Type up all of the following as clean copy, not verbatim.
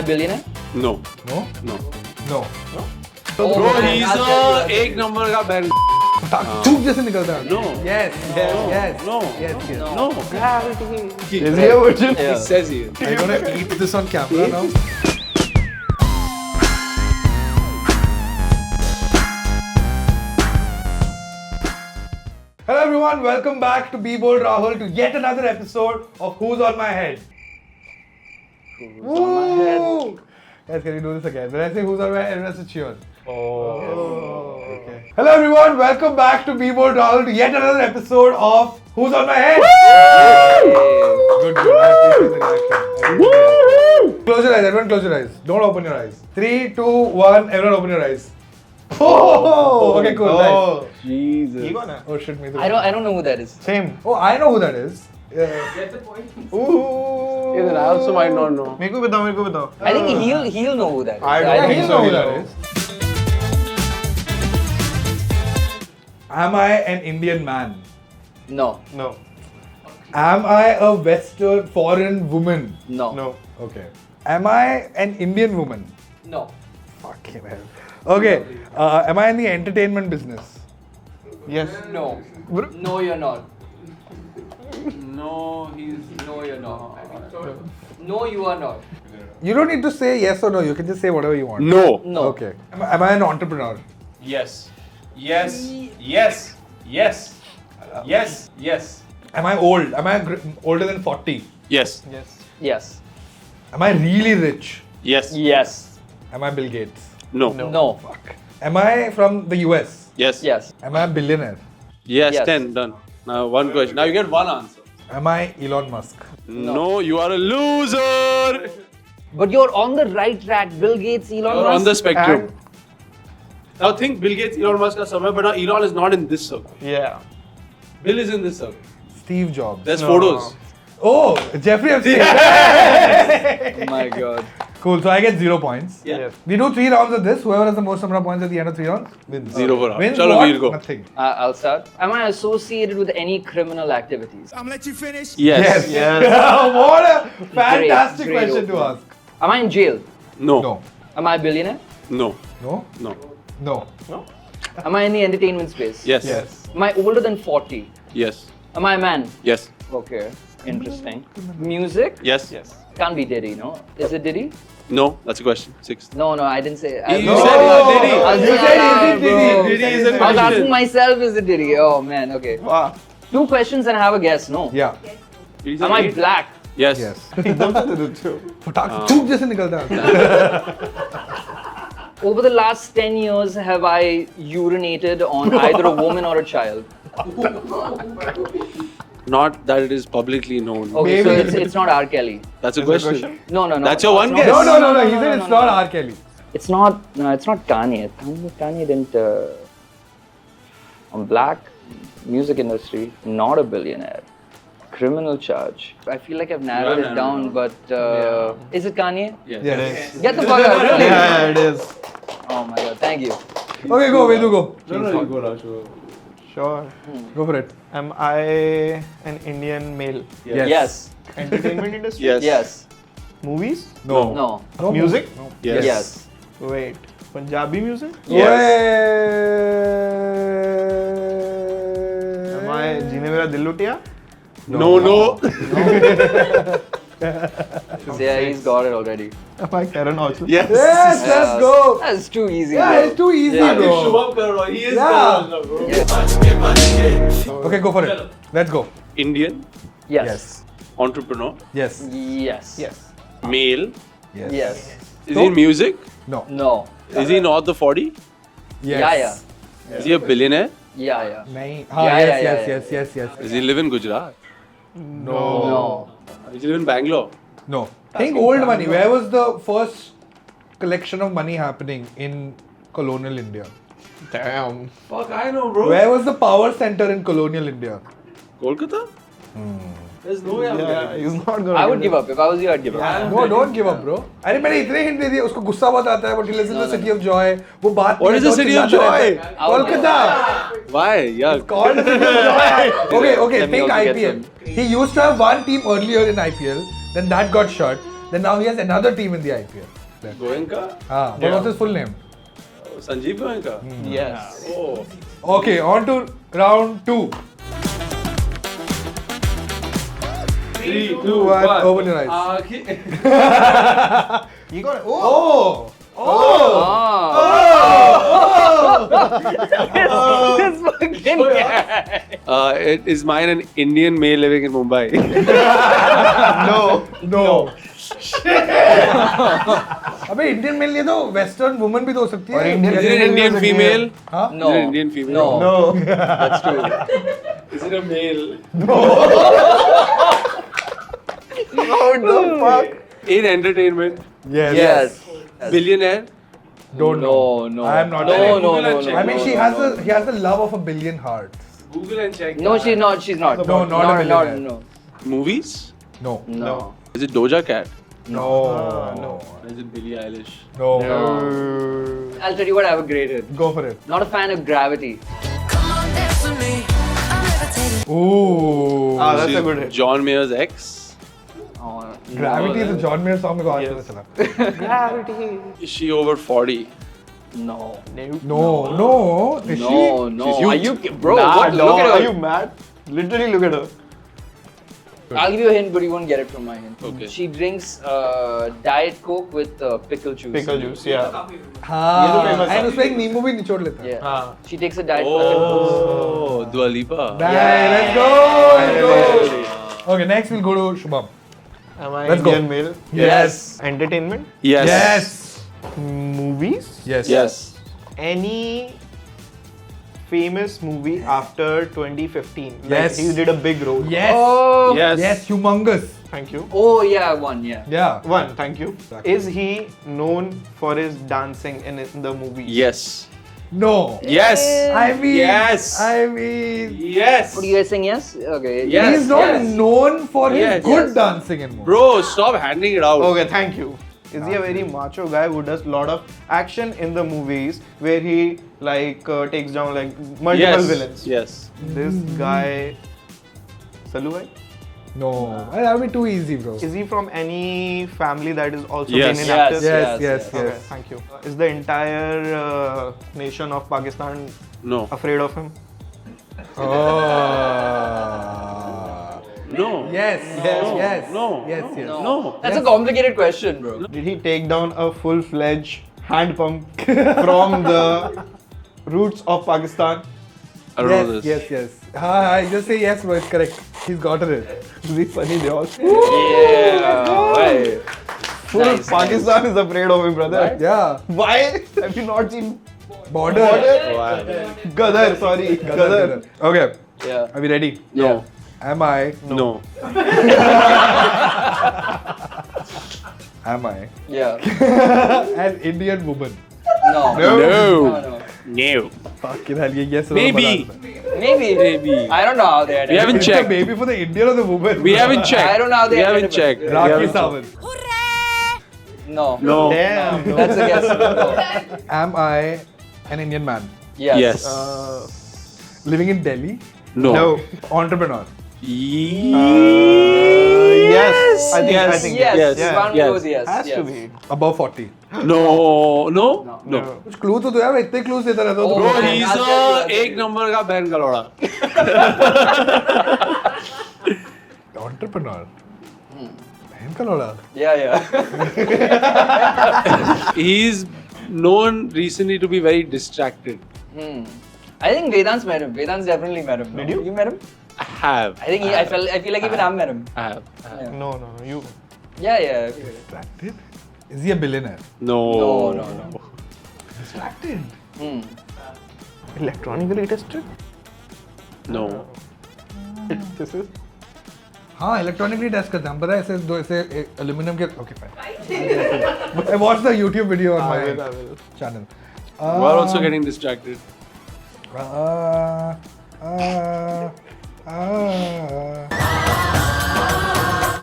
I a billionaire? No. No? No. No. Oh, Bro, man, he's I'll a tell you. एक number का band. चूक जैसे निकलता है. No. Yes. Yes. Yes. No. Yes. Yes. No. Is he a virgin? He Yeah. says he is. Are you gonna eat this on camera now? Hello everyone, welcome back to Be Bold Rahul to yet another episode of Who's on My Head. Who's on my head? Guys, can you do this again? When I say Who's on My Head, everyone has to cheer. Okay. Hello everyone, welcome back to Be Bold Rahul to yet another episode of Who's on My Head. Good. I appreciate the reaction. Close your eyes, everyone close your eyes. Don't open your eyes. 3, 2, 1, everyone open your eyes. Oh, okay, cool. Nice. Jesus. Oh shit, me too. I don't know who that is. Same. Oh, I know who that is. Ooh. Even I also might not know. मेरे को बताओ. I think he'll know who that is. I don't Yeah, think he'll so, know who he'll that know. is. Am I an Indian man? No. No. Am I a Western foreign woman? No. No. Okay. Am I an Indian woman? No. Fucking hell. Okay. Am I in the entertainment business? Yes. No. No, you're not. No, he's. No, you're not. No, you are not. You don't need to say yes or no. You can just say whatever you want. No. No. Okay. Am I an entrepreneur? Yes. Yes. Yes. Yes. Yes. Yes. Am I old? Am I older than 40? Yes. Yes. Yes. Am I really rich? Yes. Yes. Am I Bill Gates? No. No. Fuck. Am I from the US? Yes. Yes. Am I a billionaire? Yes. Yes. 10 done. Now one question. Now you get one answer. Am I Elon Musk? No, you are a loser. But you're on the right track. Bill Gates, Elon You're Musk. on the spectrum. Now think Bill Gates, Elon Musk are somewhere, but now Elon is not in this circle. Yeah. Bill is in this circle. Steve Jobs. There's No. photos. Oh, Jeffrey Epstein. Oh my god. Cool. So I get 0 points. Yeah. Yes. We do 3 rounds of this. Whoever has the most number of points at the end of 3 rounds wins. 0 for us. Wins Chalo, what? we'll go. Nothing. I'll start. Am I associated with any criminal activities? Yes. Yes. What a fantastic Great question to opening. ask. Am I in jail? No. No. Am I a billionaire? No. No. No. No. Am I in the entertainment space? Yes. Yes. Am I older than 40? Yes. Am I a man? Yes. Okay. Interesting. Music? Yes. Yes. Can't be Diddy, no? Is it Diddy? No. That's a question. 6. No, I didn't say. You No. said it's Diddy. I was You saying, said ah, is it bro. Diddy? Diddy is a I was asking question. myself, is it Diddy? Oh man, okay. Wow. 2 questions and have a guess, no? Yeah. Am I black? Yes. Yes. एकदम से दे दो. फटाक चूक जैसे निकलता है. Over the last 10 years, have I urinated on either a woman or a child? Not that it is publicly known. Okay, so Maybe. it's not R. Kelly. That's a Is that a question. question? No. That's your one it's guess. not- No. He said it's not R. Kelly. It's not. No, it's not Kanye. Kanye didn't. I'm black. Music industry. Not a billionaire. Criminal charge. I feel like I've narrowed Yeah, it down, but is it Kanye? Yes. Yes. Get the fuck out! Really? Yeah, it is. Oh my god! Thank you. Okay, go. Vedu, go. No, you go, Raju. Sure. Go for it. Am I an Indian male? Yes. Entertainment industry? Yes. Yes. Movies? No. No. Music? No. Yes. Yes. Wait. Punjabi music? Yes. Am I जीने मेरा दिल लुटिया? No. Yeah, he's got it already. Am I Karen Austin? Yes. Yes, let's go. That's too easy. Yeah, bro. it's too easy, Yeah. bro. Shubham Karwa. He is Yeah. Karwa, bro. Yeah. Okay, go for it. Let's go. Indian, Yes. entrepreneur, Yes. Yes. Yes. male. Yes. Yes. Is he in music? No. No. Is he north of 40? Yes. Is he a billionaire? Yeah. Nahin. Yes. Does he live in Gujarat? No. Does he live in Bangalore? No. Think old money. Where was the first collection of money happening in colonial India? Damn. Fuck, I know, bro. Where was the power center in colonial India? Kolkata? There's no way I'm Yeah, getting he's not gonna I would get give up. If I was you, I'd give up. No, don't give up, bro. अरे मैंने इतने hint दे दिए उसको गुस्सा बहुत आता है but he lives in the city of joy. वो बात What is the city of joy? Kolkata. Why? Yeah. Called the city of joy. Okay, Let me think also get IPL. He used to have one team earlier in IPL, then that got shut. Then now he has another team in the IPL. Goenka? What was his full name? Sanjeev Goenka? Yes. Oh. Okay, on to round 2. 3, 2, 1. 1. Open your eyes. You got it. Oh! Oh! This fucking guy. It is mine an Indian male living in Mumbai. No. No. अबे Indian mail नहीं तो western woman भी तो हो सकती है. और Indian Is it an Indian female? हाँ? No. Is it an Indian female? No. No. That's true. Is it a male? What the fuck? In entertainment? Yes. Yes. Billionaire? Don't know. No. I am not. No, telling. no, Google no, and no. check. I mean, he has the love of a billion hearts. Google and check. No, she's not. She's not. No, not a millionaire. No. Movies? No. No. Is it Doja Cat? No. No. Is it Billie Eilish? No. I'll tell you what I have graded. Go for it. Not a fan of Gravity. Ooh. That's She's a good hit. John Mayer's ex? Oh, Gravity is a John Mayer song मेरे को आज पता चला. Is she over 40? no. No. Is No, she? no. She's Are huge. you, bro? Nah, What? no. Look at her. Are you mad? Literally look at her. I'll give you a hint, but you won't get it from my hint. Okay. She drinks Diet Coke with pickle juice. Pickle juice, yeah. हाँ. famous And song. उसमें एक नींबू भी निचोड़ लेता है. Yeah. हाँ. She takes a Diet Coke. Oh, Dua Lipa. Nice. Let's go. Okay, next we'll go to Shubham. Am I Let's go. Indian male? Yes. Entertainment? Yes. Yes. Movies? Yes. Yes. Any famous movie after 2015? Yes. Like he did a big role. Yes. Oh. Yes. Yes. Humongous. Thank you. Oh yeah, one yeah. Yeah. One, thank you. Is he known for his dancing in the movie? Yes. No. Yes. I mean. Yes. I mean. Yes. What are you guys saying? Yes. Okay. Yes. He's not yes. known for his Yes. good Yes. dancing in movies. Bro, stop handing it out. Okay, thank you. Is he a very macho guy who does lot of action in the movies where he like takes down like multiple Yes. villains? Yes. This guy, Salu bhai? No. That would be too easy, bro. Is he from any family that is also Yes. been in Yes. actors? Yes. Yes, Yes. yes. Okay, Yes. thank you. Is the entire nation of Pakistan No. afraid of him? Oh. No. Yes. Yes. Yes. No. Yes. Yes. No. That's a complicated question, bro. Did he take down a full-fledged hand pump from the roots of Pakistan? I don't know Yes. this. Yes. Yes. Hi. Just say yes, bro. It's correct. He's gotten it. Is he funny? They all say. Yeah. Right. Full Nice, Pakistan is afraid of him, brother. Yeah. Why? Have you not seen Border. Gadar? Sorry, Gadar. Okay. Yeah. Are we ready? No. Am I? No. Am I Yeah. an Indian woman? No. No. No. No. Fucking hell, ये yes or no Maybe. बता दो। Maybe. Maybe. I don't know how they We haven't It's a checked. baby for the Indian or the woman? We haven't checked. I don't know how they We are haven't checked. available. We Rakhi haven't checked. Sawant. No. No. Damn. No. That's a guess. No. Am I an Indian man Yes. Yes. living in Delhi? No. No. Entrepreneur. Yes. I think. Yes. I think. Yes. yes, This one yes. goes yes. Has yes. to be. Above 40. No. No. No. कुछ clue तो दो यार, मैं इतने clues देता रहता हूँ Oh, Bro, तुमको। he's I'll tell a you. एक नंबर का बहन का लौड़ा. Entrepreneur. बहन का लौड़ा। Yeah, yeah. He's known recently to be very distracted. I think Vedant's met him. Vedant's definitely met him. Did you? You met him? I have. I think I feel like even I've met him. I have. Yeah. No. You. Yeah, yeah. I feel it. Distracted? Is he a billionaire? No. No. Distracted. Electronically tested. No. This is. हाँ electronically test करते हैं हम पता है ऐसे दो ऐसे aluminium के okay fine I watch the YouTube video on my I will. Channel You are also getting distracted.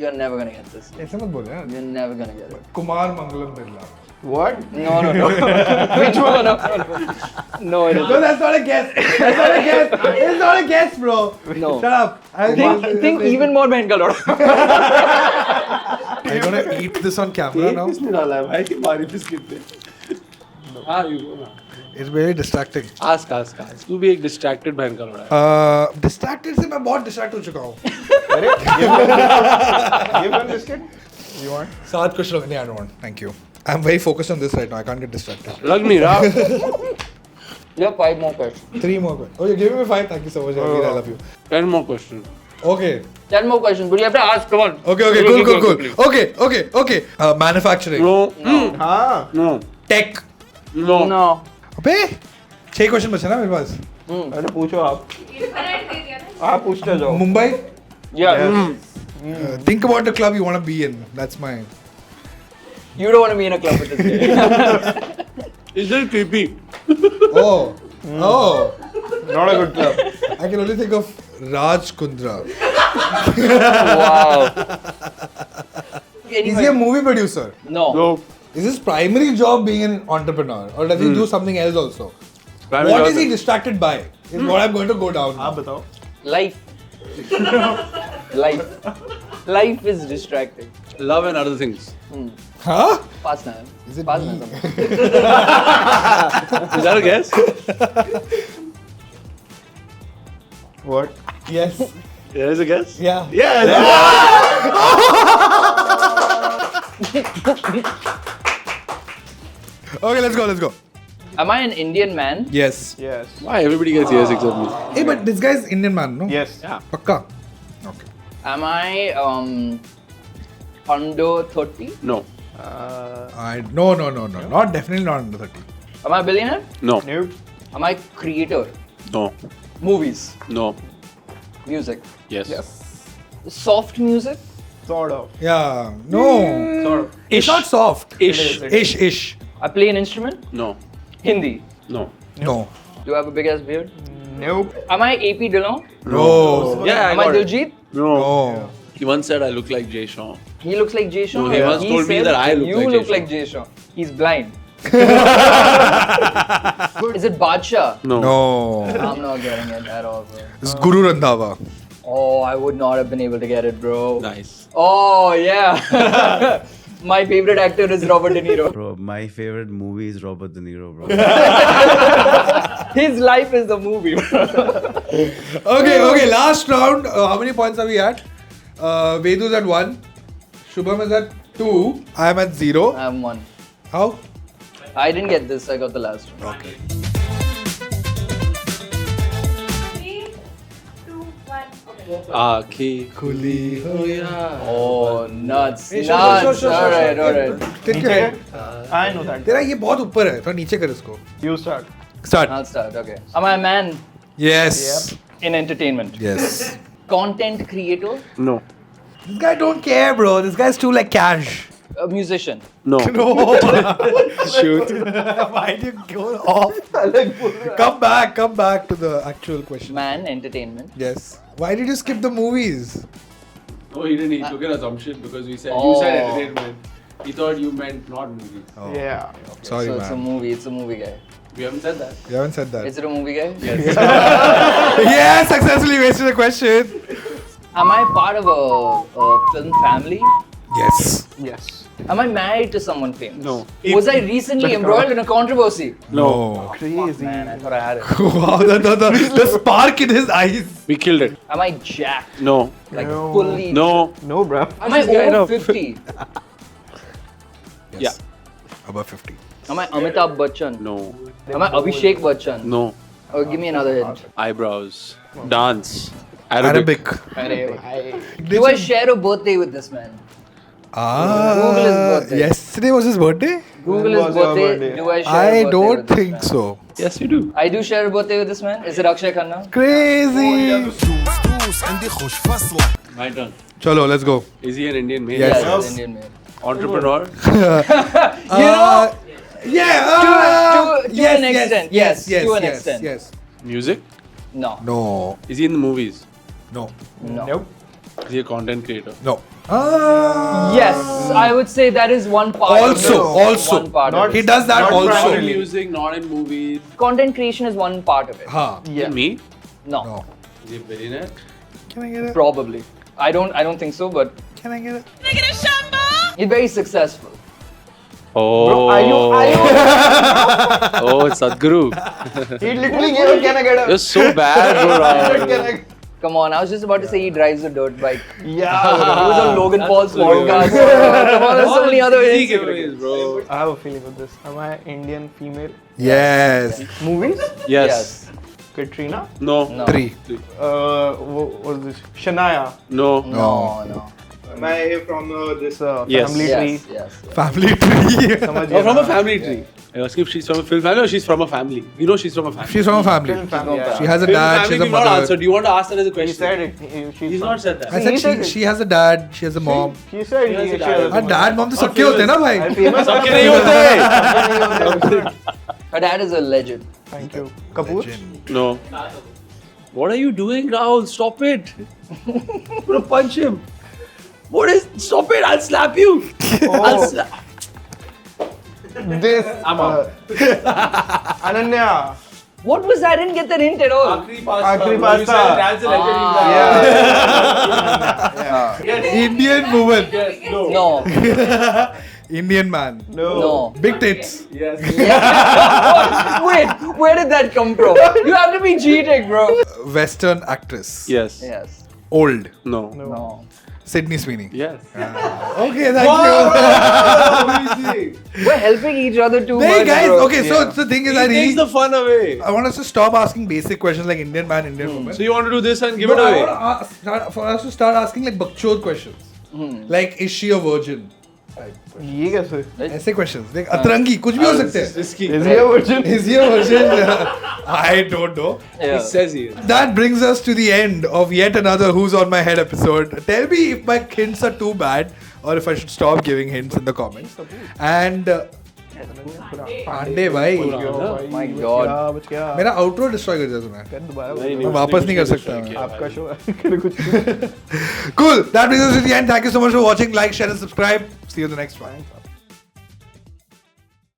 You're never gonna get this. ऐसे मत बोले यार You're never gonna get it. Kumar Mangalam Birla What? No. Which one? No, it No, isn't. that's not a guess. That's not a guess. It's not a guess, bro. No. Shut up. Think even more Ben Kalora. Are you gonna eat this on camera now? किसने डाला है भाई हमारी biscuit पे? हाँ you go ना. It's very distracting. Ask. तू भी एक distracted बहन का लौड़ा है. Distracted से मैं बहुत distract हो चुका हूँ. Give one biscuit. You want? 7 कुछ लोग नहीं, I don't want. Thank you. I'm very focused on this right now. I can't get distracted. लग नहीं रहा. You have 5 more questions. 3 more. Oh, you're giving me 5. Thank you so much. I love you. 10 more questions. Okay. 10 more questions, but you have to ask. Come on. Okay. Cool. Okay. Manufacturing. No. हाँ. No. Tech. No. No. अबे 6 question बचे ना मेरे पास. अरे पूछो आप. आप पूछते जाओ. Mumbai. Yeah. Think about the club you want to be in. That's my. You don't want to be in a club with this guy. Is it creepy? Oh. Not a good club. I can only think of Raj Kundra. Wow. Is he a movie producer? No. No. Is his primary job being an entrepreneur, or does he do something else also? Primary What job is he है. distracted by? Is what I'm going to go down. आप बताओ. Life. Life is distracting. Love and other things. Huh? Pass now. Is it Pass me? now. Is that a guess? What? Yes. There is a guess? Yeah. Yes. Okay, let's go. Am I an Indian man? Yes. Yes. Why everybody gets yes except me? Hey, but this guy is Indian man, no? Yes. Yeah. Pakka. Okay. Am I under 30? No. No. Not definitely not under 30. Am I a billionaire? No. Nope. Am I creator? No. Movies, No. music, Yes. soft music? Sort of. Yeah. No. Sort of. It's not soft. Ish. Ish. I play an instrument? No. Hindi. No. No. Do I have a big ass beard? Nope. Am I AP Dillon? No. Yeah, Am I Diljit? No. He once said I look like Jay Sean. He looks like Jay Sean. No, he once told me said that I look you like Jay look Sean. like Jay Sean. He's blind. Is it Badshah? No. No. I'm not getting it at all, bro. It's Guru Randhawa. Oh, I would not have been able to get it, bro. Nice. Oh, yeah. My favorite actor is Robert De Niro. Bro, my favorite movie is Robert De Niro, bro. His life is the movie, bro. Okay. Last round. How many points are we at? Vedu's at 1. Shubham is at 2. I am at 0. I'm one. How? I didn't get this, I got the last one. Okay. 3, 2, 1. Okay. Aakhi Khuli. Oh, nuts. Hey, Nuts. sure. Alright. Take your head. I know that. तेरा ये बहुत ऊपर है. थोड़ा नीचे कर इसको. You start. Start. I'll start, okay. Am I a man Yes. in entertainment? Yes. Content creator? No. This guy don't care, bro. This guy's too like cash. A musician? No. No. Shoot. Why did you go off? Come back to the actual question. Man, entertainment. Yes. Why did you skip the movies? No, he didn't. He took an assumption because we said you Oh. said entertainment. He thought you meant not movies. Oh. Yeah. Sorry, So it's a man. movie, it's a movie guy. We haven't said that. You haven't said that. Is it a movie guy? Yes. Yes, successfully wasted a question. Am I part of a film family? Yes. Yes. Am I married to someone famous? No. Was I recently embroiled in a controversy? No. Crazy. Man, I thought I had it. Wow, the spark in his eyes. We killed it. Am I jacked? No. Like No. fully? No. No, bro. Am I This guy over know. 50? Yeah. Above 50. Am I Amitabh Bachchan? No. Am I Abhishek Bachchan? No. Oh, give me another hint. Eyebrows. Dance. Arabic. Do I share a birthday with this man? Google his birthday. Yesterday was his birthday? Google was his your birthday. birthday? Do I share a I birthday don't with this think man? so. Yes, you do. I do share a birthday with this man. Is it Akshay Khanna? Crazy. My turn. Chalo, let's go. Is he an Indian male? Yes. Yeah, he's an Indian man. Entrepreneur? You know, Yeah. to an extent. Yes, to an extent. Yes. Music? No. No. Is he in the movies? No. No. Nope. Is he a content creator? No. Yes, I would say that is one part of it. Also. One part Not- of He it. does that Not also. Not in primarily. music, not in movies. Content creation is one part of it. Huh. Yeah. Me? No. No. Is he a billionaire? Can I get it? Probably. I don't think so, but Can I get it? Make it a shampoo! He's very successful. Oh. Are you? Oh, Sadhguru. He literally gave a can I get a? You're so bad, bro. Can I? Come on, I was just about to say he drives a dirt bike. Yeah. He was on Logan Paul's so good. podcast. Come on, there's so many other Easy ways. giveaways, bro. I have a feeling with this. Am I Indian female? Yes. Movies? Yes. Katrina? No. No. 3. What was this? Shania. No. No. Am I from this Yes. family tree? Yes. Family tree. समझ No, गया from a ना? family tree. I ask if she's from a film family or she's from a family. We know she's from a family. She's from a family. Film family. She Yeah. has a Film dad, family she has a we've not mother. answered. Do you want to ask that as a He question? said it. She's He's from- not said that. I said He said she has a dad, she has a mom. He said She has a she dad. has हाँ dad mom तो सबके होते हैं ना भाई. famous सबके नहीं होते. Her dad is a legend. Thank you. Kapoor? No. What are you doing, Rahul? Stop it. I'm gonna punch him. What is? Stop it! I'll slap you. I'll slap. This. I'm out. Ananya. What was that? I didn't get that hint at all. Akhri pasta. Akhri You pasta. said dad's a legend. Yeah. Indian woman. Yes. No. No. Indian man. No. Big tits. Yes. Wait, where did that come from? You have to be cheating, bro. Western actress. Yes. Yes. Old. No. No. Sydney Sweeney. Yes. Okay, thank you. We're helping each other too Hey much, guys, bro. okay, so the thing is, He takes the fun away. I want us to stop asking basic questions like Indian man, Indian woman. So you want to do this and give No, it I away? want to for us to start asking like bakchod questions. Like, is she a virgin? ये कैसे? ऐसे questions. Like, अतरंगी, कुछ भी हो सकते हैं. Risky. Is he a virgin? Is he a virgin? I don't know. Yeah. He says he is. That brings us to the end of yet another Who's on My Head episode. Tell me if my hints are too bad or if I should stop giving hints in the comments. And Pandey भाई, Oh my God. क्या बच गया? मेरा outro destroy कर दिया तूने. कर दोबारा नहीं, मैं वापस नहीं कर सकता मैं. आपका शो है कर कुछ Cool. That brings us to the end. Thank you so much for watching. Like, share, and subscribe. See you in the next one.